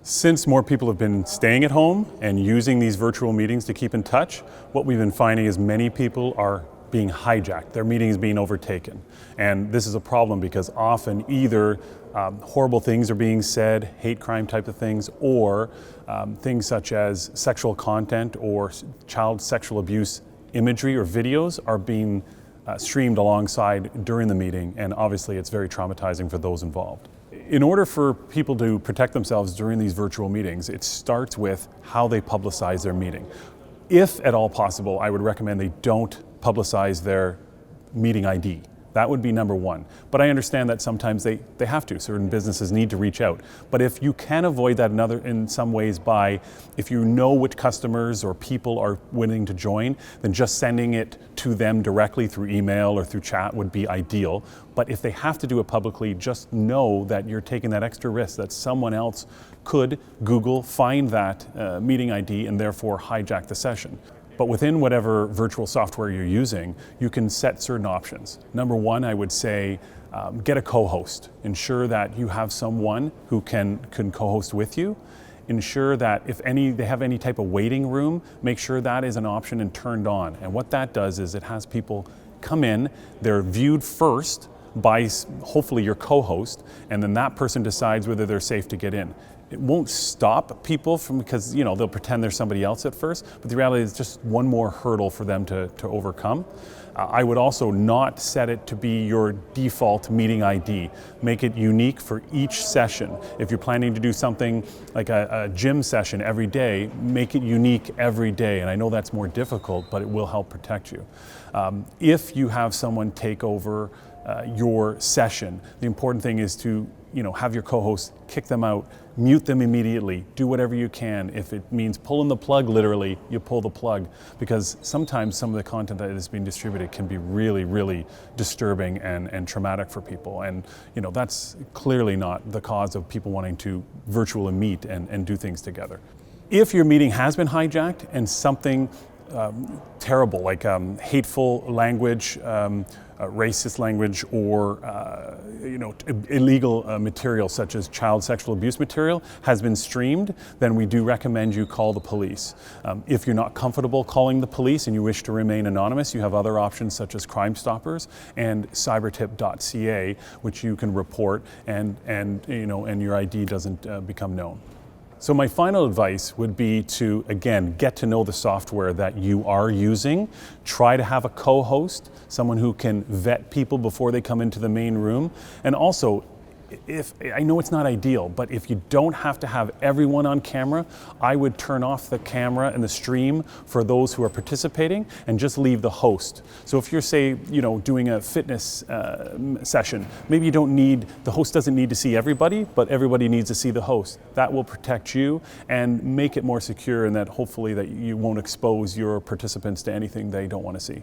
Since more people have been staying at home and using these virtual meetings to keep in touch, what we've been finding is many people are being hijacked. Their meeting is being overtaken. And this is a problem because often either horrible things are being said, hate crime type of things, or things such as sexual content or child sexual abuse imagery or videos are being streamed alongside during the meeting, and obviously it's very traumatizing for those involved. In order for people to protect themselves during these virtual meetings, it starts with how they publicize their meeting. If at all possible, I would recommend they don't publicize their meeting ID. That would be number one. But I understand that sometimes they have to. Certain businesses need to reach out. But if you can avoid that in some ways by, if you know which customers or people are willing to join, then just sending it to them directly through email or through chat would be ideal. But if they have to do it publicly, just know that you're taking that extra risk that someone else could Google, find that meeting ID, and therefore hijack the session. But within whatever virtual software you're using, you can set certain options. Number one, I would say, get a co-host. Ensure that you have someone who can co-host with you. Ensure that if they have any type of waiting room, make sure that is an option and turned on. And what that does is it has people come in, they're viewed first by hopefully your co-host, and then that person decides whether they're safe to get in. It won't stop people because they'll pretend they're somebody else at first, but the reality is just one more hurdle for them to overcome. I would also not set it to be your default meeting ID. Make it unique for each session. If you're planning to do something like a gym session every day, make it unique every day. And I know that's more difficult, but it will help protect you. If you have someone take over your session, the important thing is to have your co-host kick them out, mute them immediately, do whatever you can. If it means pulling the plug, literally, you pull the plug, because sometimes some of the content that is being distributed can be really, really disturbing and traumatic for people. And that's clearly not the cause of people wanting to virtually meet and do things together. If your meeting has been hijacked and something terrible, like hateful language, racist language, or illegal material such as child sexual abuse material has been streamed, then we do recommend you call the police. If you're not comfortable calling the police and you wish to remain anonymous, you have other options such as Crime Stoppers and cybertip.ca, which you can report and your ID doesn't become known. So my final advice would be to, again, get to know the software that you are using. Try to have a co-host, someone who can vet people before they come into the main room. And also, I know it's not ideal, but if you don't have to have everyone on camera, I would turn off the camera and the stream for those who are participating and just leave the host. So if you're, say, doing a fitness session, maybe the host doesn't need to see everybody, but everybody needs to see the host. That will protect you and make it more secure, and that hopefully that you won't expose your participants to anything they don't want to see.